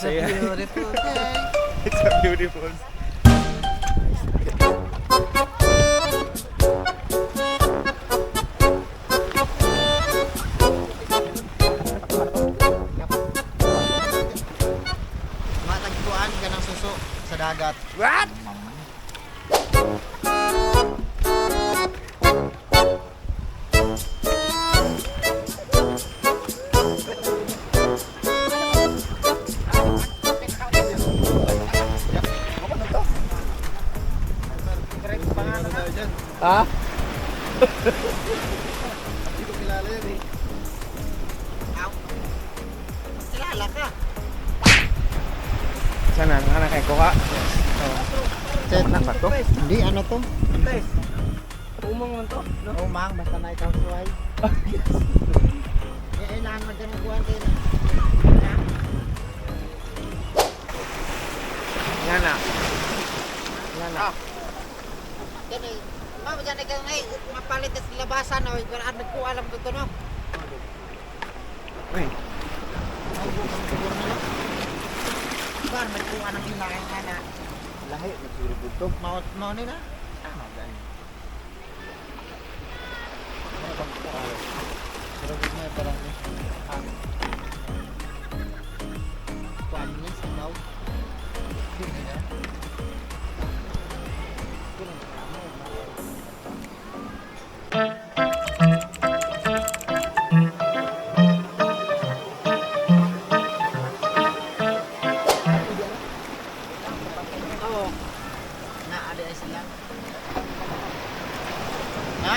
It's a beautiful day. It's a beautiful. Matagpuan ka ng suso sa dagat. What? Ha? Hindi ko kilala yan eh. Kilala ka. Sana anak kay kuha. Set na ba to? Hindi, ano to? Umang man to. Umang, basta na ikaw suway. Kailangan man dyan ang buwan din. Nga na. Nga na. Yan eh. Mama, dyan ikaw ngayon, mapalit na sa labasan. Ano ko alam ko ito, no? Uy. Bar, may kuha ng hilahin ka na. Lahi, nagsurubog to. Mau ni na? Tama ba? Ano bang kuha? Surubog na parang ni. Kuha niya sa daw. Hindi na.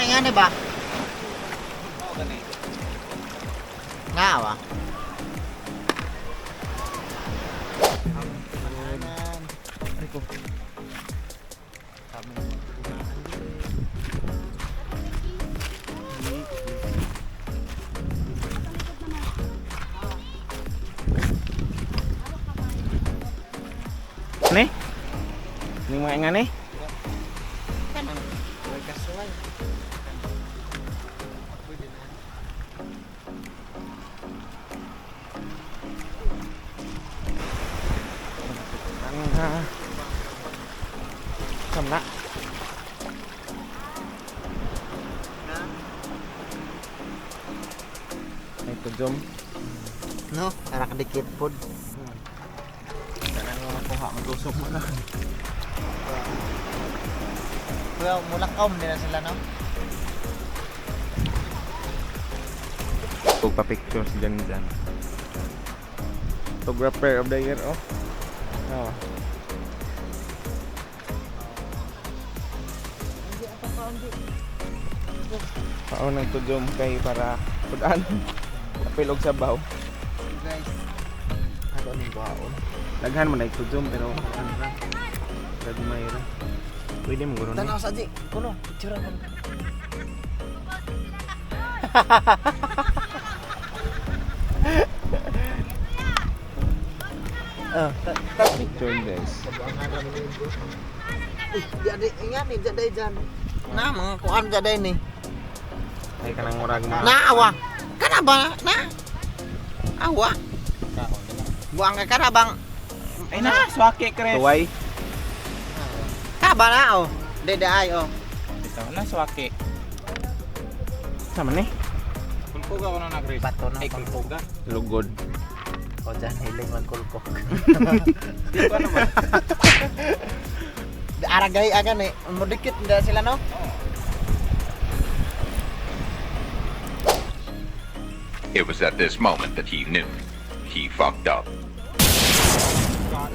Nga ni ba? Nga ba? Rico. Ni? Ni mga nga ni? Kanang way kasuway. Ang samna. Ay tujom. No, para kadikit pod. Sana nga makuha matusok mo na. Well, mulakaw din na sila, no? Pagpa-pictures dyan. Photographer of the year, oh. Oh. Paon ng tujom kay para pudaan. Kapilog sa baw. Guys, ano ning baon? Daghan man ay tujom pero ano ra. Daghan may ra. Pwede mo guro ni. Tanaw sa di, kuno, picture mo. Picture guys. Jadi ingat nih jadai jan. Nah, mga kuan jadai nih. Ay kanang murag mo. Nah, awa. Kenapa? Nah. Awa. Buang ka kana bang? Ay na, swake kres. Tuway. Kaba na oh. Dede ay oh. Ito na swake. Sama ni. Kulpuga ko na nag-race. Bato na Ay, pang kulpuga. Lugod. O dyan, hiling man kulpok. Di ko ano ba? Aragay agan eh. Mudikit nda sila no? It was at this moment that he knew. He fucked up.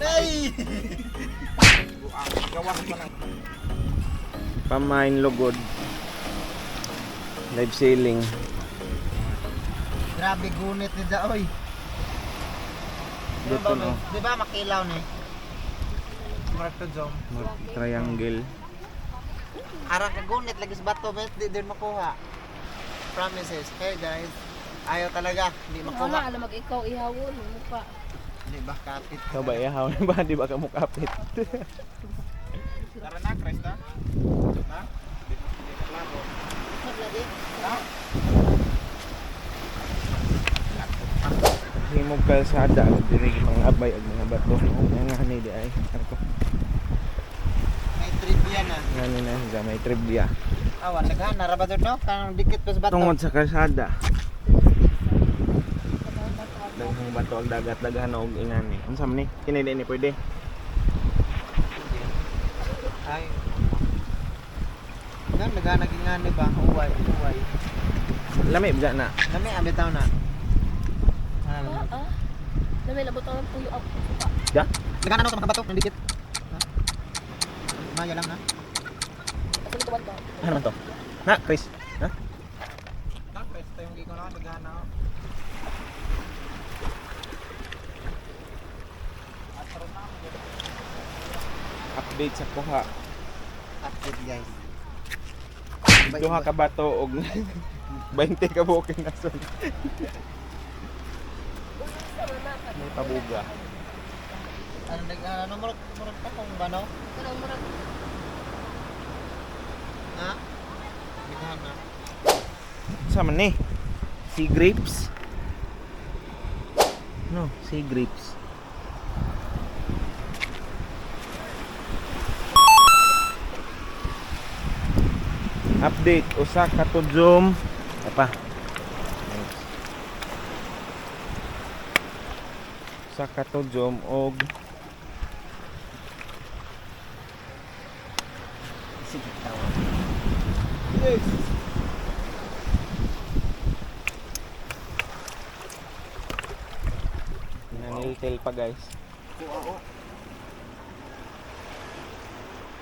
Nay! Gawa ko na. Pamain lugod. Live sailing. Grabe gunit ni Daoy. Dito no. Di ba makilaw ni? Murag to jom. Triangle. Arang ka gunit lagi sa bato, bet di din makuha. Promises. Hey guys. Ayaw talaga, hindi Wala, makuha. alam mag ikaw ihawon mo pa. Di ba kapit? Ikaw ba ihaw na ba? Di ba ka mukapit? Tara na, Krista. Ha? Di ka klaro. Naglagi. Ha? Himog kalsada. Diri mga abay at mga na ba to? Ang nga ni di ay. Ako. May trivia na. Nga ni na siya may trivia. Awan, naghana ra ba doon, no? Kanang dikit pa sa bato. Tungod sa kalsada. Daghang bato ang dagat daghan og ingani. Unsa man ni? Kini di ni pwede. Ay. Naghana gingani ba? Uway. Lami ba na? Nami abitaw na. Ano? Dami labot ang puyo ako. Ja? Naghana sa mga bato ng dikit. Maya lang na. Kasi ito ba? Ano man to? Na, Chris. Ha? Tapos ito yung giko na naghana. Update sa kuha. Update guys. Duha ka bato og 20 ka bukid na son. May pabuga. Ano murag pa kung ba no? Kanang murag Ha? Naghana. Sa man ni? Sea grapes? No, sea grapes. Update usa ka tudyom apa? Usa ka tudyom og Sige taw. naniltil pa guys.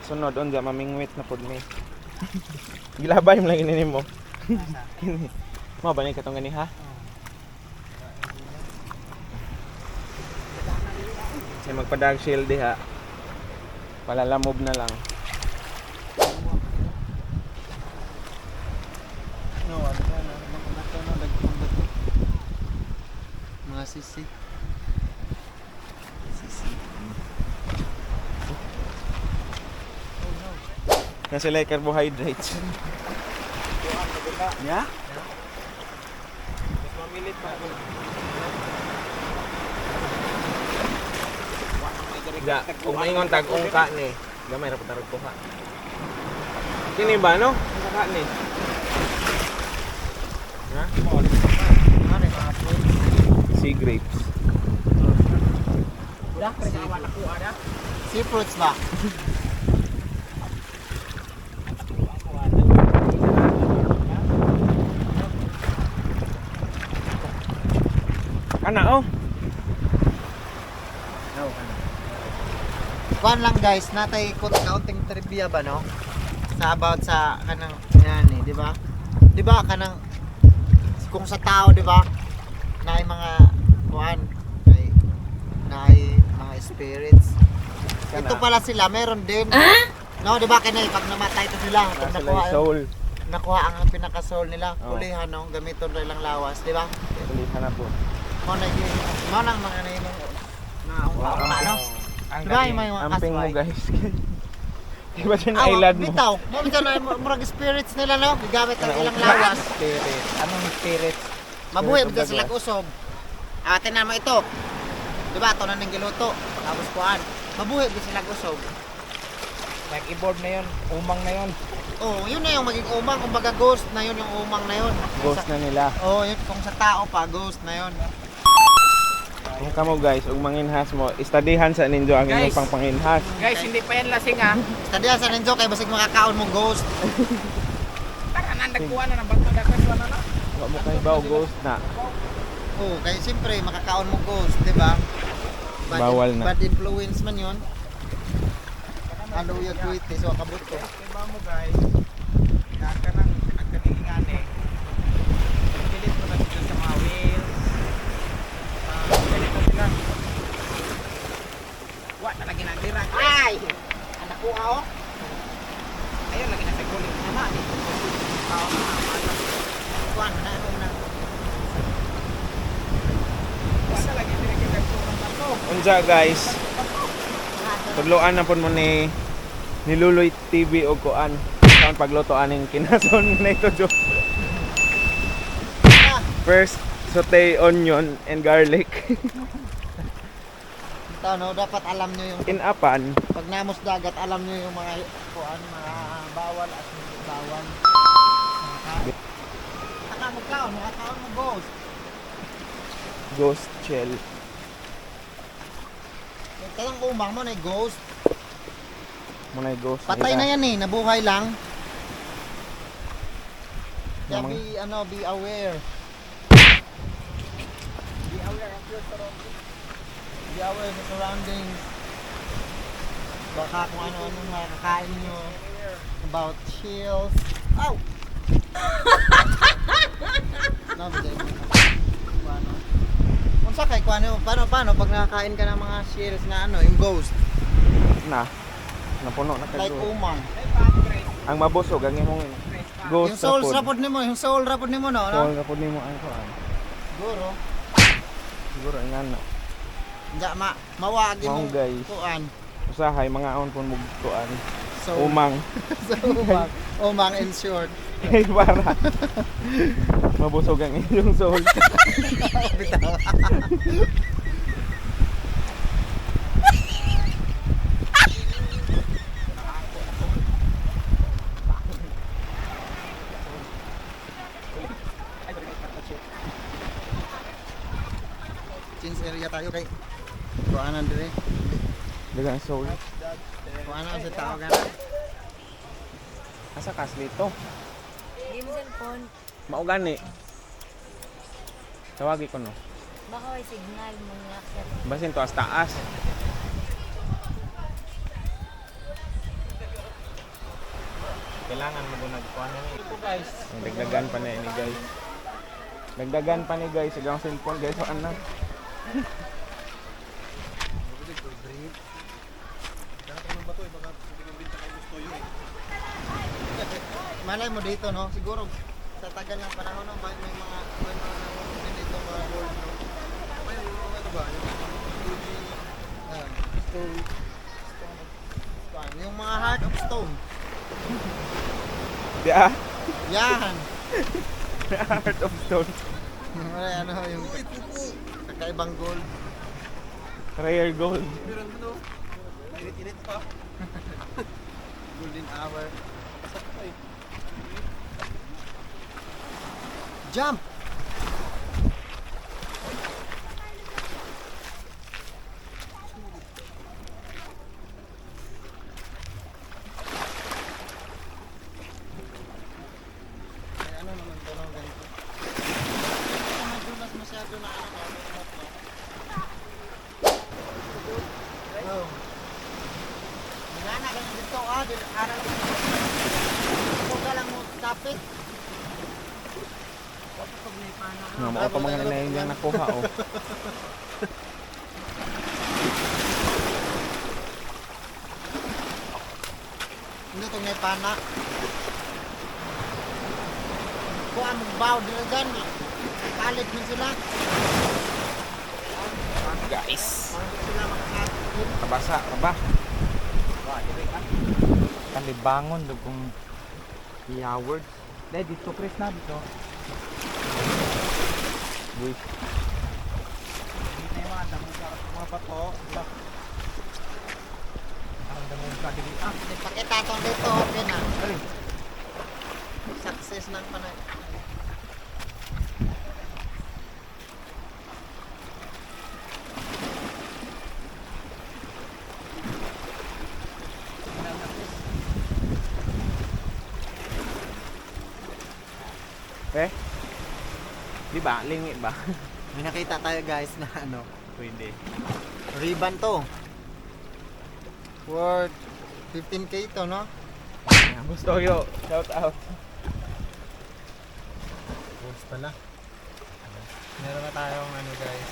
Sunod unja mamingwit na pud mi. Gilabay mo lang ini mo. Kini. Mo ba ni katong gani ha? Say magpa-dark shield diha. Palalamob na lang. No, ano ba na? Nakunato na nagpumbat. Mga sisi. Na sila carbohydrates. Ya? Mas mamilit pa ako. Da, kung maingon tag ungka ni, gamay ra patarog ko ha. Kini ba no? Ungka ni. Ha? Ano yung mga fruit? Sea grapes. Sea fruits ba? Kana oh. Kuan lang guys, natay kaunting trivia ba no? Sa about sa kanang yan eh, di ba? Di ba kanang kung sa tao, di ba? Naay mga kuan, naay mga spirits. Kana. Ito pala sila, meron din. No, di ba kanay pag namatay to sila, pag Nasa nakuha, soul. nakuha ang pinaka-soul nila, Oh. ulihan no, gamiton ra ilang lawas, di ba? Tulihan na po. Mo nang mga nahimong na no? Ang Diba yung mga amping mo kasway? guys. Iba dyan Ah, island mo. bitaw. Mo bitaw na murag spirits nila no, gigamit ang ilang lawas. Spirit. Anong spirit? Mabuhay Spirit of bitaw the sila grass. usob. Tinan mo ito. Diba ito na ning giluto. Tapos kuan. Mabuhay bitaw sila usob. Nag-evolve na yun. Umang na yun. Oh, yun na yung maging umang, kumbaga ghost na yun yung umang na yun. Ghost na nila. Oh, yun kung sa tao pa ghost na yun. Kung kamo guys, ug manginhas mo, istadihan sa ninyo ang inyong Guys. pangpanginhas. Guys, hindi pa yan lasing ha. Stadya sa ninyo kay basig makakaon mo ghost. Taka na nagkuha na ng bangka dakas wala na. Wa mo kay baw ghost na. Oh, kaya siyempre makakaon mo ghost, di ba? Bawal na. Bad influence man yun. Ano yung kuwiti, so kabut ko. Diba mo guys? Nagkaningingani. Pilit mo na dito sa mga wheels. Pilit na sila. Wa na lagi nagira. Ay! Anak ko ako. Ayun lagi na sa guling. Tama, di. Tao na naman. Kuan, na ano na. Wa na lagi pinagkakagsurang na to. Unsa guys, tudloan na pud mo ni Luloy TV og kuan. Saan pagluto aning kinason na ito jo. First, saute onion and garlic. Ito, no, dapat alam nyo yung Inapan. pag namos dagat, alam nyo yung mga kuan, mga bawal at hindi bawal. Saka magkaon, mga kaon mo ghost. Ghost shell. Kayang umang mo na ghost. Muna yung ghost. Patay na yan eh, nabuhay lang. Kaya Namang- be aware. Be aware of your surroundings. Be aware of the surroundings. Baka kung ano-ano makakain nyo. About chills. Ow! No, hindi mo. Paano? Kung sa kay, paano pag nakakain ka ng mga chills na ano, yung ghost. Na. Napuno na Like kag umang. ang mabusog ang imong ghost Yung soul sa rapod nimo, yung soul rapod nimo no? Soul rapod nimo ang kuan. Siguro. Siguro nga na. Diya mawagi mo. Mao, guys. Kuan. Usahay mga on pun mug kuan. So, Umang. so umang. Umang in short. Kay para mabusog ang inyong soul. Bitaw. Change area tayo kay kuanan dire. Dagang soul. Kuanan sa tao kana. Asa kas dito? Hindi mo cellphone. Mao gani. Tawagi ko no. Baka may signal mo nga sir. Basin to as taas. Kailangan mo gunag kuan ni. Dagdagan pa na ini guys. Dagdagan pa ni guys sa cellphone guys so ana. Malay mo dito no, siguro sa tagal ng panahon no, may mga dito mga gold no. May ano ba yung stone. Yung mga heart of stone. Di ah. Yan. Heart of stone. May ano yung kakaibang gold. Rare gold. Init-init pa. Golden hour. Jump! Ay, ano naman to no, ganito? Ito madulas masyado na ano, remote no? Oh. Wala na, ganyan dito aral dito. Ito ka lang mo tapit. Nga mo pa mga nanayin yang nakuha oh. Hindi ito ngay pana. Kung ang magbaw dila dyan, kalit mo sila. Guys. Parang sila makakalit. Kabasa, kaba. Kalibangon do kung i-award. Dahil dito Chris na dito. Uy. Dito yung mga damo sa mga pato. Parang damo ka dili. Pakita itong dito, okay na. Success ng panay. Eh? Di ba? Lingi ba? May nakita tayo guys na ano, Pwede. ribbon to. Worth 15k to, no? Gusto yo. Shout out. Boss pala. Meron na tayong ano guys.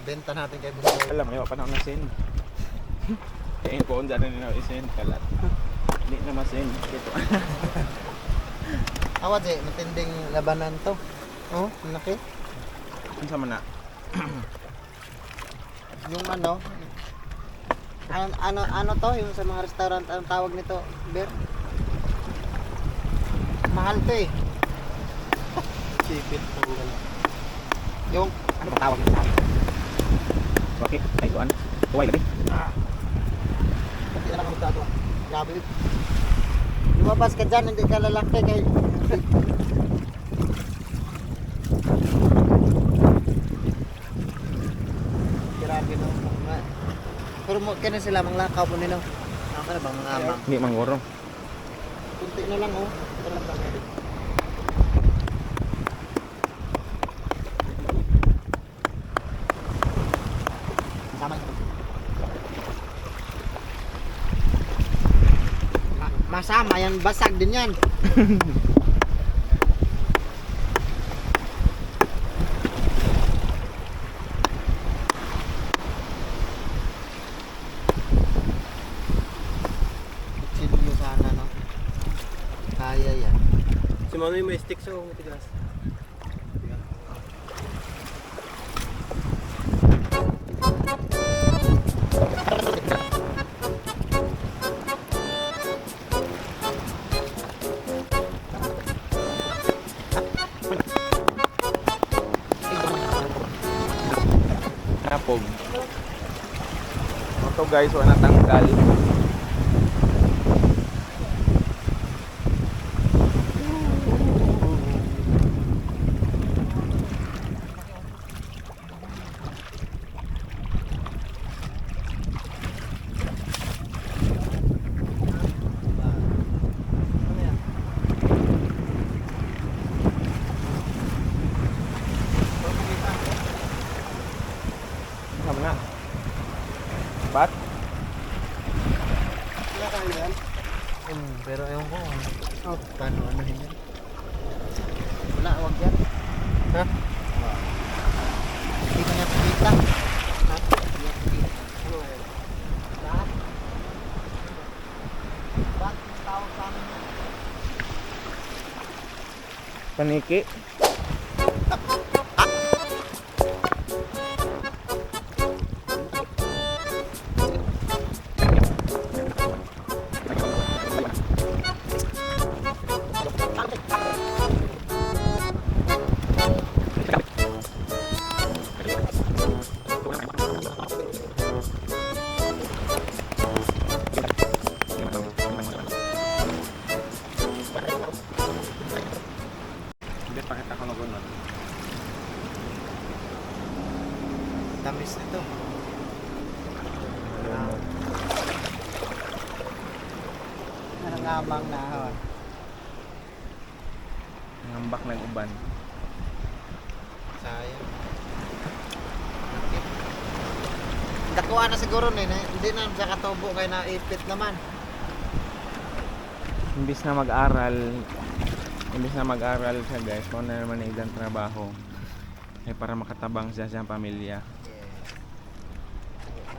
Benta natin kay Bustoy. Alam mo, pa na ako na-send. Kaya ko kung dyan na i-send kalat. Hindi na ma-send. Ito. Awad eh, matinding labanan to. Oh, laki. Ano sa mana? Yung ano, ano to, yung sa mga restaurant, anong tawag nito, Ber? Mahal to eh. Sipit to. Yung, Ano ba tawag nito? Okay, ay kuan. Tuway lagi. hindi na lang ako tato. Grabe. Lumabas ka dyan, hindi ka lalaki kay... Grabe no. Pero mo kaya sila manglakaw po nila. Ako na bang mga amang. Hindi mangguro. Kunti na lang oh. Ito lang lang. Sama ito. Masama yan, basag din yan. Silyo sana no. Kaya yan. Si Manoy may stick sa matigas. Napog. Ito guys, wala tanggal. Sama na. Bat? Pero ewan ko. Oh, paano ano yan? Wala, wag yan. Ha? Hindi ko niya pagkita. Ha? Ano yan? Lahat? Ba't yung tawag sa amin yan? Paniki. Hindi pa kita ko nagunod. Tamis nito. Nangangamang na hawa. Ngambak ng uban. Sayang. Dakuha na siguro hindi na sa katubo kay naipit naman. Imbis na mag-aral siya guys, kung na naman ang ilang trabaho ay para makatabang siya sa pamilya.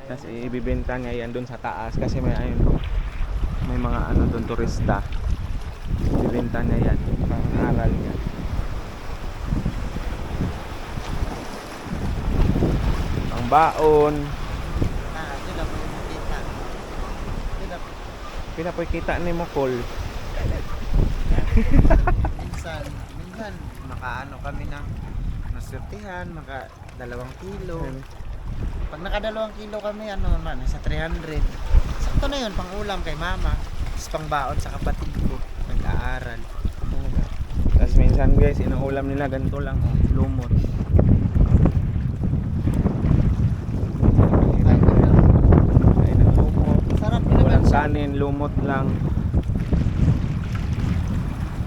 Tapos ibibenta niya yan dun sa taas kasi may mga ano dun turista. Ibibenta niya yan para aral niya. Ang baon, Yun lang po yung makita. Yun lang. pila po kita ni mo call. Minsan, makaano kami ng nasurtihan, maka 2 kilo. Pag naka 2 kilo kami, ano naman, sa 300. Sakto na yun, pang ulam kay mama. Tapos pang baon sa kapatid ko, nag-aaral. Tapos minsan guys, inuulam nila ganito lang, oh, lumot. Ay, ng lumot. Sarap Walang naman. kanin, lumot lang.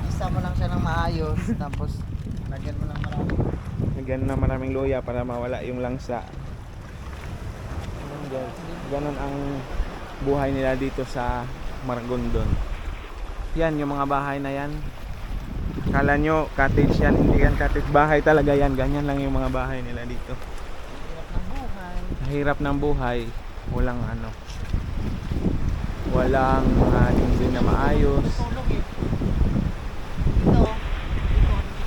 Isa mo lang siya ng maayos, tapos lagyan mo lang marami. Lagyan na maraming luya para mawala yung langsa. Ganun, guys. Ganun ang buhay nila dito sa Maragondon. Yan, yung mga bahay na yan. Kala nyo, cottage yan. Hindi yan cottage. Bahay talaga yan. Ganyan lang yung mga bahay nila dito. Hirap ng buhay. Sa hirap ng buhay, walang ano. Walang hindi na maayos. Tulog eh. Ito.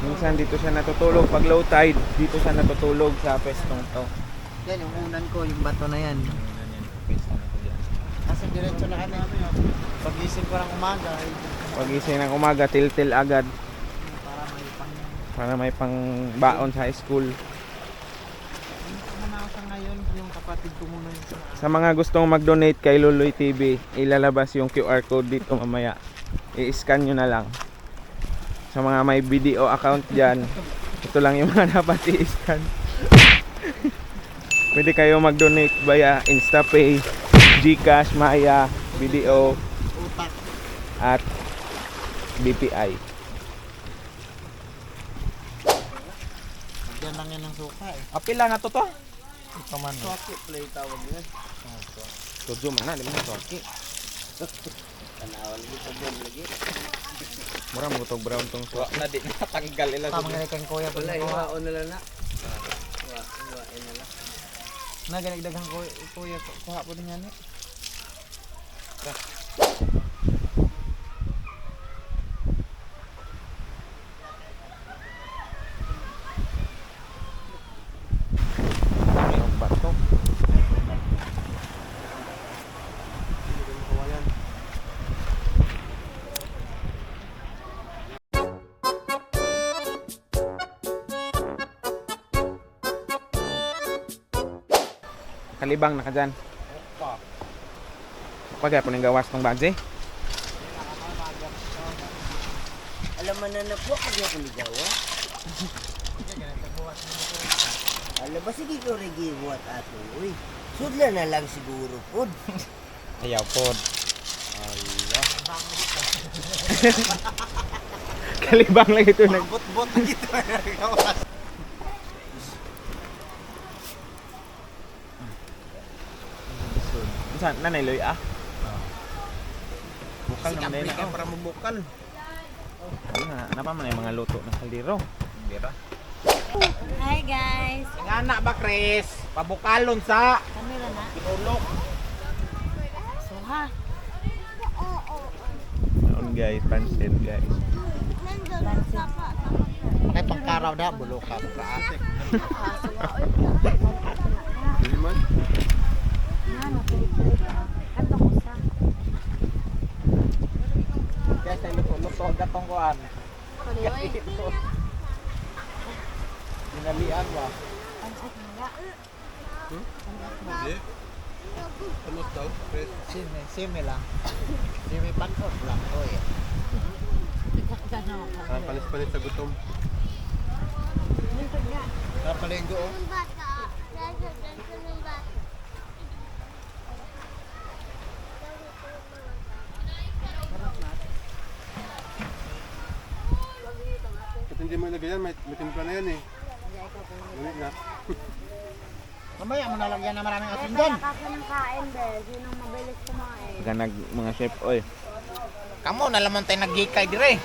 Minsan dito siya natutulog. Pag low tide, dito siya natutulog sa pestong to. Yan, yung unan ko, yung bato na yan. Kasi diretso na kami. Pagising ko ng umaga, ay, Pagising ng umaga, til agad para may pang... para may pang baon sa school. sa ngayon, yung kapatid ko muna yung Sa mga gustong mag-donate kay Luloy TV, ilalabas yung QR code dito mamaya. I-scan nyo na lang. Sa mga may video account dyan, ito lang yung mga dapat i-scan. Pwede kayo mag-donate via InstaPay, GCash, Maya, video, utak. at BPI. Diyan lang yan ang suka eh. Apil lang ato to. Ito man. Suki play tawag yun. Tujo man na, di ba soki? Mura mo itong brown tong Wa na di natanggal ila Tama nga kang kuya pala. iwaon na lang na. Naganagdagang kuya kuha po din yan eh. Mayroong bato. Kalibang na ka dyan. Pagaya po ng gawas ng badge. Alam mo na na po, kaya ko ligawa. Alam ba, sige ko regiwat ato. Uy, sudla na lang siguro po. Ayaw pod. Kalibang lang ito nag... Bot-bot na dito. Gawas. Saan? Nanay Loy ah? Bukal naman din Ka ako. para mabukal. Ayun nga, napa man yung mga luto ng kaldero. Dira. Hi guys! Ngana ba Chris? Pabukalon sa Kamera na. tinulok. So ha? Noon guys, pansin guys. Kay pangkaraw da bulo ka praasik. Ano, pilit-pilit na. Kato ko sa. Kaya sa luto gatong kuan. Panoy. Dinalian ba? Pansit nila. Sime lang. Sime pansot lang ko eh. Palis-palis sa gutom. Kapalenggo oh. At hindi mo ilagay yan, may timpla na yan eh. Ulit na. Mamaya mo nalagyan na maraming asin dyan. Kasi ng kain, be. Sinong mabilis kumain? Ganag mga chef oy. Kamo na lamang tayo naggikay dire.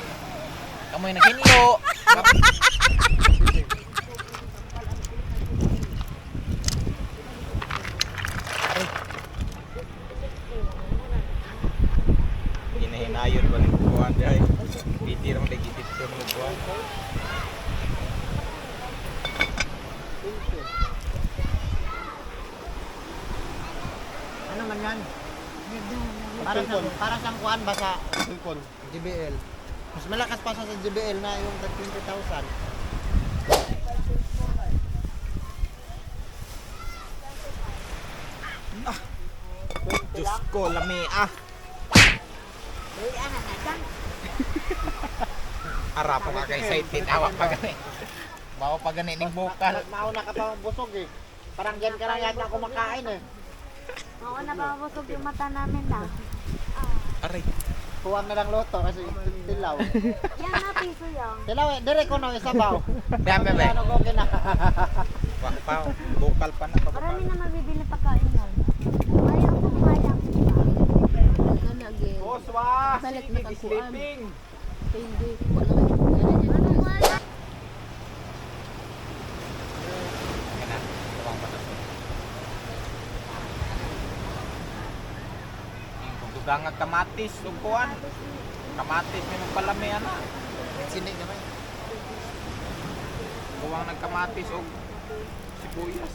Kamo yung naghinlo. Hinahinayon ba ng buwan dahil bitir mo nagitip ko ng buwan. Ano man yan? Para siyang kuan ba sa Silpon. JBL. Mas malakas pa siya sa JBL na yung 20,000. Diyos ko, lami ah. Uy, anak na dyan. Harap ka kay excited. Awak pa gani. Bawa pa gani ning bukal. Mauna ka pa busog eh. Parang yan ka lang yata kumakain eh. Oo, nababusog yung mata namin na. Aray. Kuwan na lang loto kasi tilaw. Yan na, piso yan. Tilaw eh, dire ko no isabaw. Dami ba? Ano ko kina. Wak pa. Bukal pa na. Marami na mabibili pagkain yan. Ayaw ko kaya. Kana again. Oswa. Balik na kakuan. Sleeping. Hindi. Wala ka. Kana. Tawang pa na. Dugangat kamatis, lukuan. Kamatis minum palami ana. Sinig naman. Kuwang nagkamatis og sibuyas.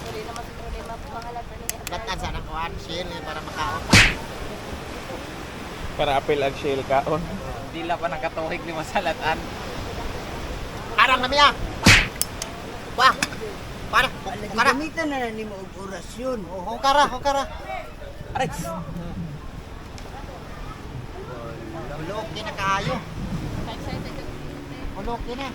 Dali naman sa problema po pangalan pa niya. Latan sa nang kuan, shell para makaon. Para apil ag shell kaon. Dila pa nakatuhig ni masalatan. Arang nami ah. Wah. Para, hukara. Gamitan na ni mo og orasyon. Oh, hukara, hukara. Aray! Hulok din na kaayo. Hulok din na.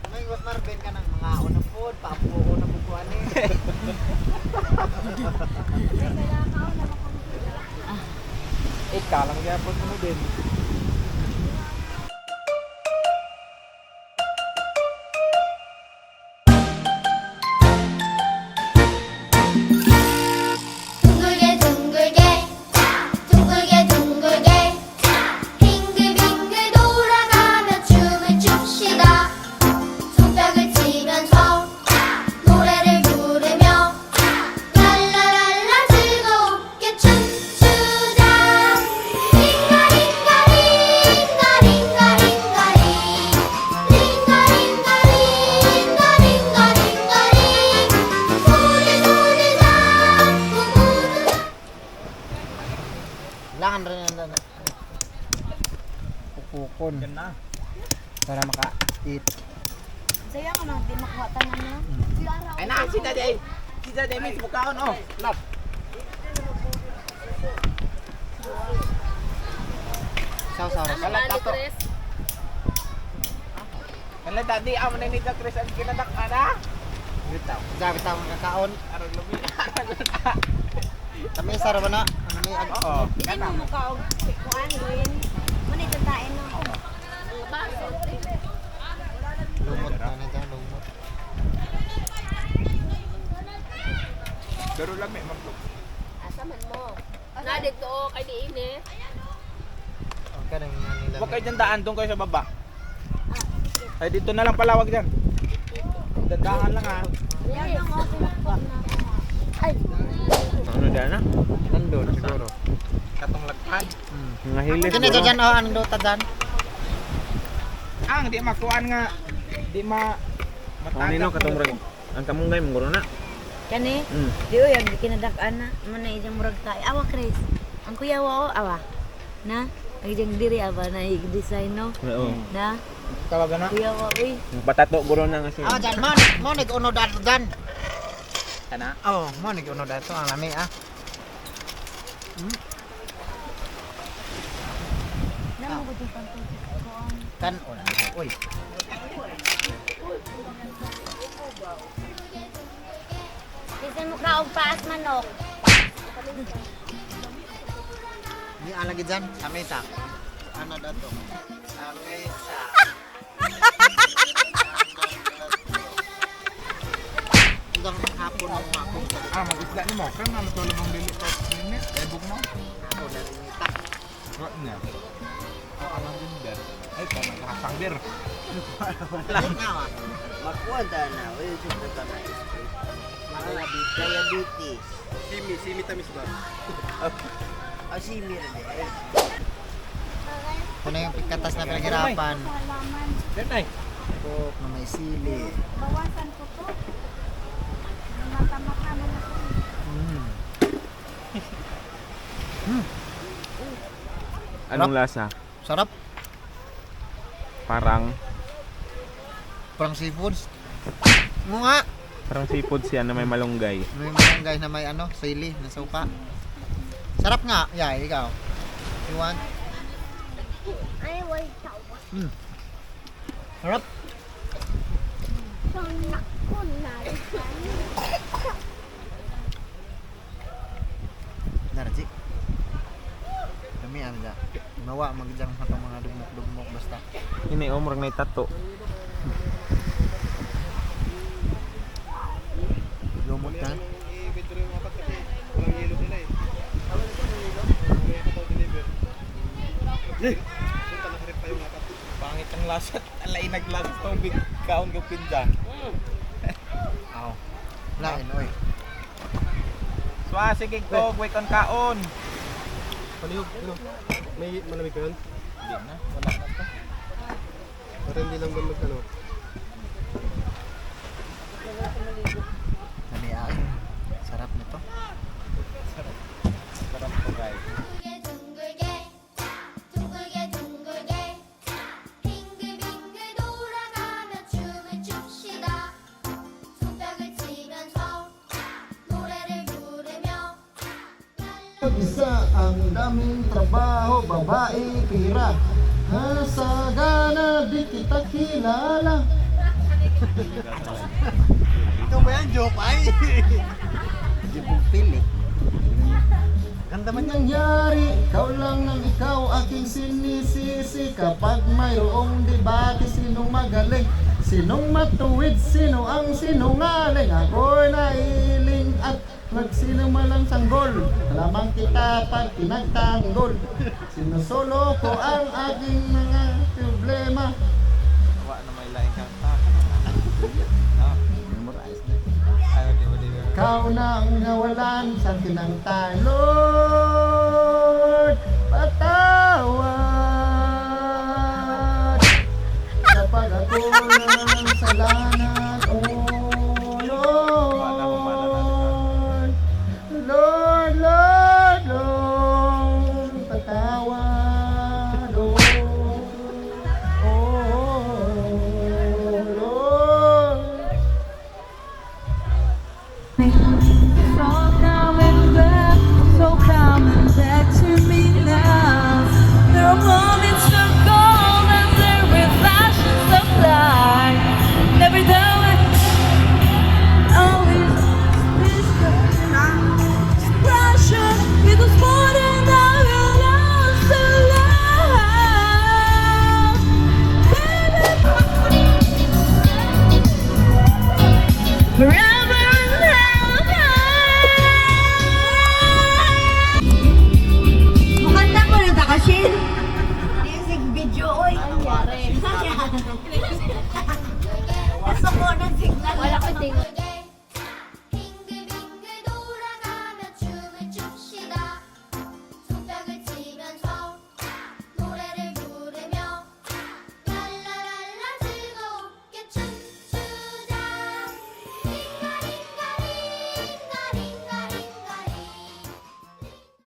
May was Marvin ka ng mga unang food, paampuko na bukuan eh. Ikaw lang gyapon mo din. 둥글게 둥글게 둥글게 둥글게 빙글빙글 돌아가며 춤을 춥시다. 손뼉을 치면서 노래를 부르며 랄라랄라 즐겁게 춤추자. 링가링가링가링가링가링 링가링가링가링가링가링 손을 잡고 모두 Kailangan rin yan. Pupukon. Yan na. Para maka-eat. Sayang ano, di makuha tanan na. Ay na, si Daddy. Si Daddy may subukaon oh. Lap. Saw-saw. Kala tato. Kala Daddy, amo na ni Chris ang kinadak ana. Bitaw. Gabi tayo ng kakaon. Aron lumi. Kami isa ra ba na? Ano may ag... Oo. Hindi mo mukha og kuan rin. Manit ang tain no. Lumot na na dyan, lumot. Pero lami man to. Asa man mo? Na dito kay diin eh. Ang kanang nga nila. Huwag kayo dyan daan, doon kayo sa baba. Ay, dito na lang palawag dyan. Dandahan lang ha. Yan ang pinakpok na. Ay, Ano dyan na? Nandun siguro. Katong lagpan. Mga hilis. Kani to dyan, oh, anong dota dyan? Ang di makuan nga. Di ma... Ano nino katong murag. Ang kamunggay mong guro na. Kani, Mm. di oy ang kinadak-an na man na ijang murag tay. Awa Chris. Ang kuya wa awa. Na, ang ijang diri aba na i-design no. Oo. Na, Tawagan na. kuya wa uy. Yung patato guro na kasi. Ah, dyan, mo nag-uno dato dyan. Kana? Oh, mo nag-uno dato, ang lami ah. namo gud yung pantugis kuan. Kan, uy. Bisan mo ka og paas manok. Di alagi dyan, sa mesa. Ano dato? Sa mesa. Hanggang hapon ang ako. Ah, mag-isla ni mo. Kaya naman ito lumang dili pa minutes. Ebog mo. Ako na rin itak. What niya? Oh, alam din din. Ay, kaya nakasangdir. Lahat na ah. Makuha ta na. Uy, siyempre ka na. Diabetes. Simi tamis ba? Ah, simi rin eh. Ito na yung pagkatas na pinaghirapan. Halaman. Then ay. Coke na may sili. Bawasan ko to. Mata-mata na na. Anong lasa? Sarap. Parang Parang seafoods. Mo nga. parang seafood siya na may malunggay. May malunggay na may ano, sili na suka. Sarap nga. Yeah, ikaw. You want? Ay, wait. Tawa. Sarap. Sanak ko na. Narji. Kami ano dyan. Mawa magjang hatang mga dugmok-dugmok basta. Ini oh murag may tato. Lumot ka. I-withdraw yung apat kasi walang yelo nila eh. Mamaya ka daw deliver. Punta na pa yung apat. Pangit ang lasat. Alay naglasat tubig. Kaon ka pinda. Aw. Lain, oy. So, sige ko. Wait on kaon. Palihog, ano? May malamig ka yun? Hindi na. Wala na to. Para hindi lang ba mag ano? Dali ah. Sarap nito. Sarap to guys. Isa ang daming trabaho, babae, pira. Sagana, di kita kilala. Ikaw ba yan, Jopay? Di mo pili. Ganda man nangyari, ikaw lang ng ikaw aking sinisisi. Kapag mayroong debate, sinong magaling, sinong matuwid, sino ang sinungaling. Ako'y nailing at nagsinumalang sanggol. Lamang kita pag pinagtanggol. Sinusolo ko ang aking mga problema. Wa na may lain kang tao. Memorize na. Ayaw, di ba? Ikaw na ang nawalan sa kinangtan. Lord, patawad kapag ako ng salanan. Oh Lord, Lord, Lord, Lord, patawad. Oh Lord. So coming back to me now. There are moments of gold and there are flashes of light. Never know it. Always this expression. It was more than I lost to love. Forever and ever. Mukanta ko ng takasin. Music video, oy. Nangyari. Gusto ko ng signal. Wala ko tingin.